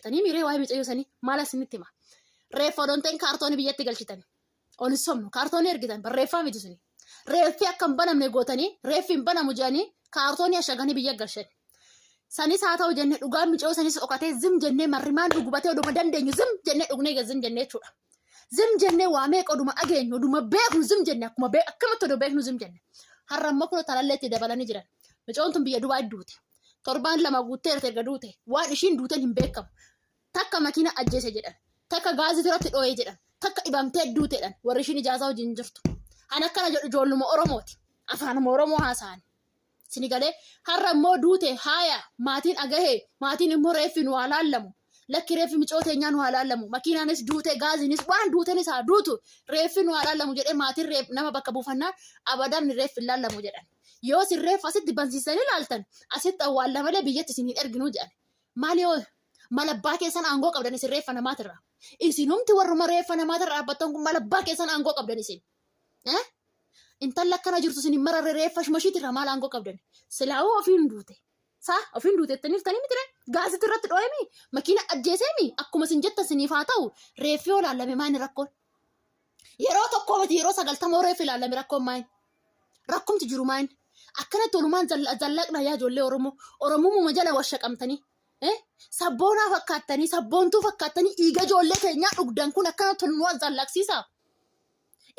beektanii miiree waa'ee mucayyoo sanii maal isinitti hima. Reeffa odoonteen kaartoonii biyyatti galchitanii. Ol hin somnu kaartoonii ergitan barreeffaa miti suni. Reeffi akka hin banamne gootanii reeffi hin banamu jedhanii kaartoonii ashaganii biyya galchan. Sanis haa ta'u jennee dhugaan mucayyoo sanis dhokatee zim jennee marrimaan dhugubatee oduma dandeenyu zim jennee dhugnee zim jennee jechuudha. Zim jennee waa meeqa oduma ageenyu oduma beeknu zim jennee akkamitti oduu beeknu zim jennee. Har'a immoo kun talallee itti dabalanii jiran. Mucayyoon tun biyya Dubaay duute. Torbaan lama guuttee erga duute waan ishiin duuteen hin beekamu. Takka makiina ajjeese jedhan. Takka gaazii irratti dhooyee jedhan. Takka dhibamtee duuteedhaan warri ishiin ijaazaa wajjin jirtu. An akkana jedhu ijoolluma Oromooti. Afaanuma Oromoo haasa'an. Sinigalee har'a immoo duute haaya maatiin agahee maatiin immoo reeffi nu haa laallamu. Lakki reeffi mucayyoo teenyaa nu haa laallamu. Makiinaanis duute gaaziinis waan duutenis haa duutu reeffi nu haa laallamu jedhee maatiin nama bakka buufannaan abadan reeffi hin laallamu jedhan. Yoo sin reeffa asitti bansiisanii laaltan asitti awwaalla malee biyyatti isin hin erginu jedhan. Maali yoo malabbaa keessan aangoo qabdan isin reeffa namaatirra. Isinumti warruma reeffa namaatirra dhaabbattan kun malabbaa keessan aangoo qabdan isin. Intalli akkana jirtu isin hin mararre reeffa mashiitirra maal aangoo qabdan. Silaawoo ofiin duute. Ofiin duutettaniif tanii mitire gaaziti irratti dhoo'emi makiina ajjeeseemi akkuma isin jettan isiniif haa ta'u reeffi yoo laallame maani rakkoon. Yeroo tokko miti yeroo 90 reeffi laallame rakkoon maani. Rakkumti jiru maani. Akkanatti olumaan zallaqna yaa ijoollee Oromoo. Oromummaa jala washaqamtanii. Sabboonaa fakkaattanii sabboontuu fakkaattanii dhiiga ijoollee keenyaa dhugdan kun akkanatti nu zallaqsiisa.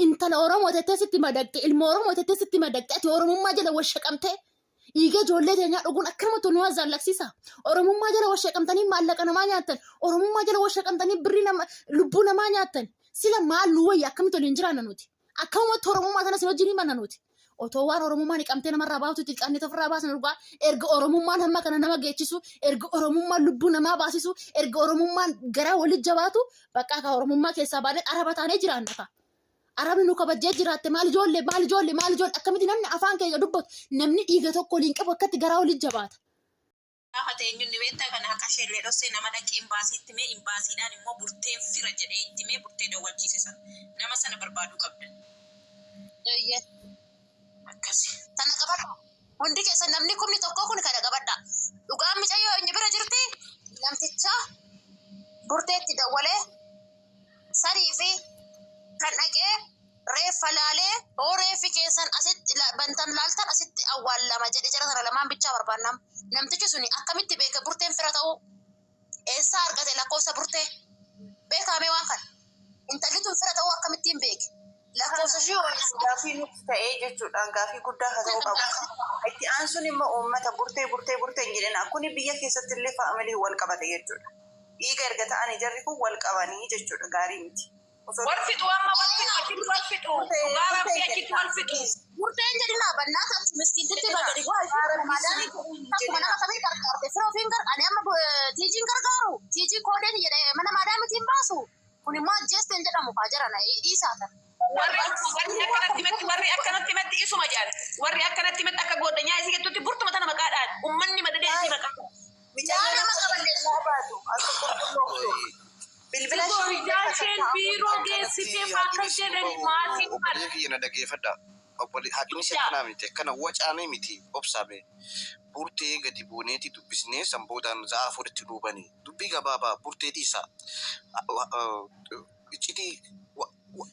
Intala Oromoo tettee sitti madaqxe ilma Oromoo tettee sitti madaqxe ati Oromummaa jala washaqamtee dhiiga ijoollee keenyaa dhuguun akkanatti nu zallaqsiisa. Oromummaa jala washaqamtanii maallaqa namaa nyaattan. Oromummaa jala washaqamtanii birrii lubbuu namaa nyaattan. Sila maal nu wayya akkamitti waliin jiraanna nuti. Akkamumatti Oromummaa sana sin wajjin himanna nuti. Otoo waan Oromummaan hiikamtee namarraa baatu xiqqaannee ofirraa baasan dhugaa erga Oromummaan hamma kana nama geechisu erga Oromummaan lubbuu namaa baasisu erga Oromummaan garaa walitti jabaatu bakka akka Oromummaa keessaa baanee araba taanee jiraanna ka. Arabni nu kabajjee jiraatte maal ijoollee akkamitti namni afaan keenya dubbatu namni dhiiga tokko waliin qabu akkatti garaa walitti jabaata. Gaafa eenyuun beektaa kana akka sheellee dhossee nama dhaqee imbaasiitti mee imbaasiidhaan immoo burteen fira jedhee itti mee burtee dawwalchiisisan nama sana barbaaduu qabdan. Sana qabadha. Hundi keessa namni kumni tokko kun kana qabadha. Dhugaan mucayyoo eenyu bira jirti namticha burteetti dawwalee sarii fi kan dhaqee reeffa laalee hoo reeffi keessan asitti bantan laaltan asitti awwaallama jedhe jara sana lamaan bichaa barbaannam. Namtichi suni akkamitti beeka burteen fira ta'uu eessaa argate lakkoofsa burtee beekamee waan kana intalli tun fira ta'uu akkamittiin beeke. Lakkoofsa ishee gaafii nuti ta'ee jechuudhaan gaafii guddaa haa ta'uu qabu. Itti aansuun immoo uummata burtee hin jedhan akkuni biyya keessatti illee faamilii wal qabate jechuudha. Dhiiga erga ta'anii jarri kun wal qabanii jechuudha gaarii miti. Walfixu amma walfixu gaafa biyyachitti walfixu. Burteen jedhina bannaa kan miskiintitti bagadi akkuma nama kamii gargaarte fira ofiin gargaarne amma tiijiin gargaaru tiijii koodeen jedhee mana maadaamitiin baasu kun immoo ajjeesteen jedhamu kaa jarana dhiisaatan. warri akkanatti matti isuma jaan warri akkanatti matti akka godhanyaa isii gettutti burtuma tana maqaadhaan ummanni madadee isii maqaa. Mijaala nama qaballeessaa baatu akka qulqulluu bilbila isheen biiroo geessitee akka jedhani maatiin kan yana dhageeffadha. Haadhini si akkanaa miti akkana wacaanee miti obsaame burtee gadi buuneeti dubbisnee sanboodhaan za'a fudhatti duubanii dubbii gabaabaa burtee dhiisa iccitii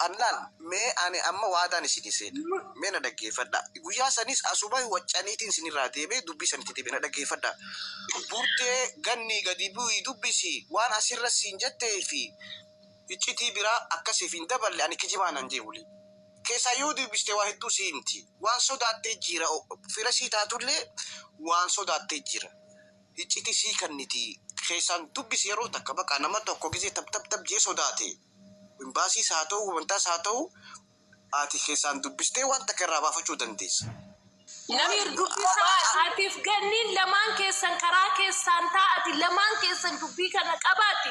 anlaan mee ani amma waadaan isin seen mee na dhaggeeffadha guyyaa sanis asuma wacaniitiin sinirraa deebee dubbii sanitti deebee na dhaggeeffadha burtee ganni gadi bu'ii dubbisi waan asirra siin jettee fi iccitii biraa akkasiif hin daballe ani kijibaanan jeebuli keessa yoo dubbiste waa hedduu siinti waan sodaattee jira fira sii taatullee waan sodaattee jira iccitii sii kanniti keessaan dubbisi yeroo takka baqa nama tokko gisee tab jee sodaate imbaasii haa ta'u wantaas haa ta'u ati keessaan dubbistee wanta irraa baafachuu dandeessa. Namni dubbisaa atiif ganniin lamaan keessan karaa keessan taa'ati lamaan keessan dubbii kana qabaati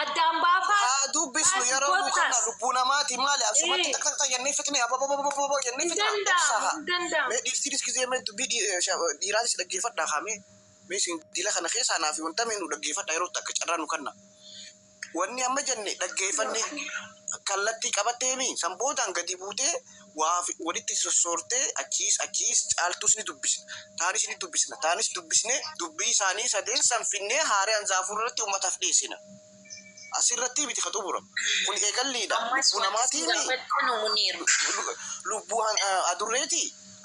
addaan baafaa. Haa dubbisnu yeroo nu kana lubbuu namaati maali asumatti takka jennee fixnee abababababababa jennee fixnee. Danda'ama. Mee dhiirsiinis gisee mee dubbii dhiiraanis dhaggeeffadhaa kaamee mee isin dila kana keessaa naaf wanta mee nu dhaggeeffadhaa yeroo takka carraa nu kanna. Wanni amma jenne dhaggeeffanne kallattii qabatteemi sanboodaan gadi buutee waa walitti sossoortee achiis caaltus ni dubbisna taanis ni dubbisna taanis dubbisne dubbii isaanii sadeen sanfinnee haaree hanzaafuu irratti uummataaf dhiyeessina. Asirratti miti kaxubura kun eegalliidha lubbuu namaatiin lubbuu adurreeti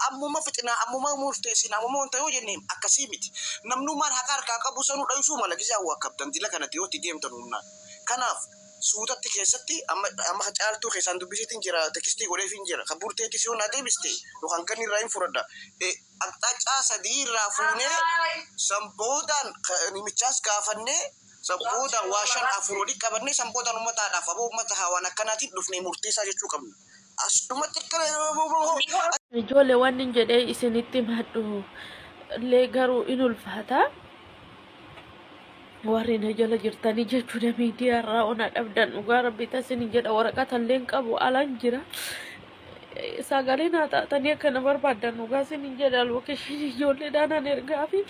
ammuma fixinaa ammuma murteessinaa ammuma wanta yoo jennee akkasii miti namnummaan haqa harkaa qabu sanuu dhaysuu mala gisee hawwa akkabdan dila kanatti yoo itti deemtan humnaan kanaaf suutatti keessatti amma caaltuu keessaan dubbisiitiin jira tekstii godheefiin jira kan burteetti si honnaa deebiste yookaan kan irraa hin fudhadha aqxaccaa sadii irraa fuunee sanboodaan nimichaas gaafannee sanboodaan waa shan afur olii qabannee sanboodaan uummataadhaaf aboo uummata hawaan akkanaatiin dhufnee murteessaa jechuu qabna. Asumatti ijoollee waan hin jedhee isinitti maddu illee garuu in ulfaata warri na jala jirtanii jechuudha miidiyaa irraa ona dhabdan dhugaa rabbi tasin jedha waraqata illee qabu alaan jira sagalee naa taatanii akkana barbaadan dhugaa sin jedha lookeshin ijoollee daanaan ergaa fi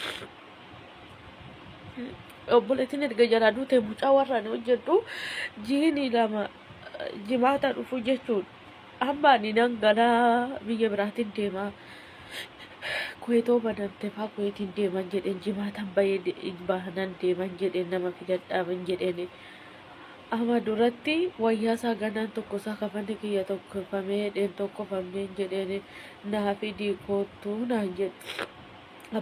obboleettiin erga jalaa duute mucaa warraan hojjedhu jiini lama jimaata dhufu jechuudha. Amma ani nan galaa biyya biraatiin deema kuweetoo banamte faa kuweetiin deeman jedheen jimaatan bahee bahanan deeman jedheen nama fidadhaaban jedheen amma duratti wayyaasaa ganaan tokko isaa kafanne kiyya tokkofamee dheen tokkofamneen jedheen naa fidii koottuu naan jedhe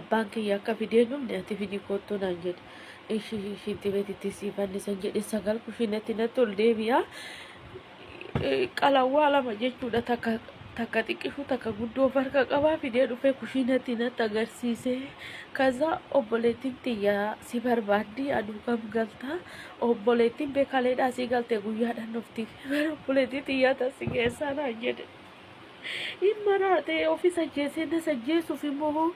abbaan kiyya akka fideen dhumne ati fidii koottuu naan jedhe ishiitti beetitti siifannisan jedhe sagal kushinatti natti ol deebi'a. Qalawwaa lama jechuudha takka xiqqishu takka guddoo farka qabaa fidee dhufee kushiinatti natti agarsiise kaza obboleettiin xiyyaa si barbaaddi aduu kam galtaa obboleettiin beekaleedhaa si galte guyyaadhaan dhufti obboleettiin xiyyaa tassi keessaa naan jedhe hin maraatee ofii sajjeessee na sajjeessuuf immoo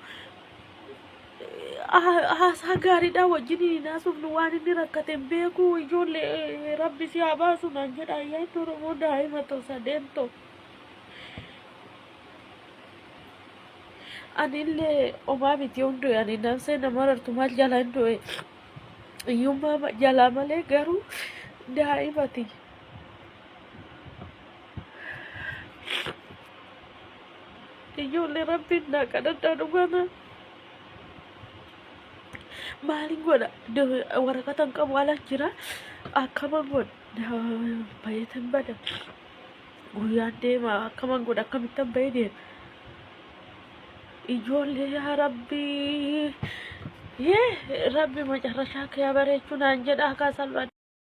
haasaa gaariidhaa wajjin naasuuf nu waan inni rakkateen beeku ijoollee rabbi si haa baasu naan jedha ayyaan oromoo daa'ima ta'u sadeento anillee omaa miti hunduu ani namsee nama rartu maal jala hin du'e iyyummaa jalaa malee garuu daa'imati ijoollee rabbiin naa kadhadhaa dhugana maalin godha waraqatan qabu ala jira akkaman godha bayeetan bada guyyaan deema akkaman godha akkamittan bayee deema ijoollee yaa rabbii rabbi macarrashaa kee bareechuu naan jedha akka salphaatti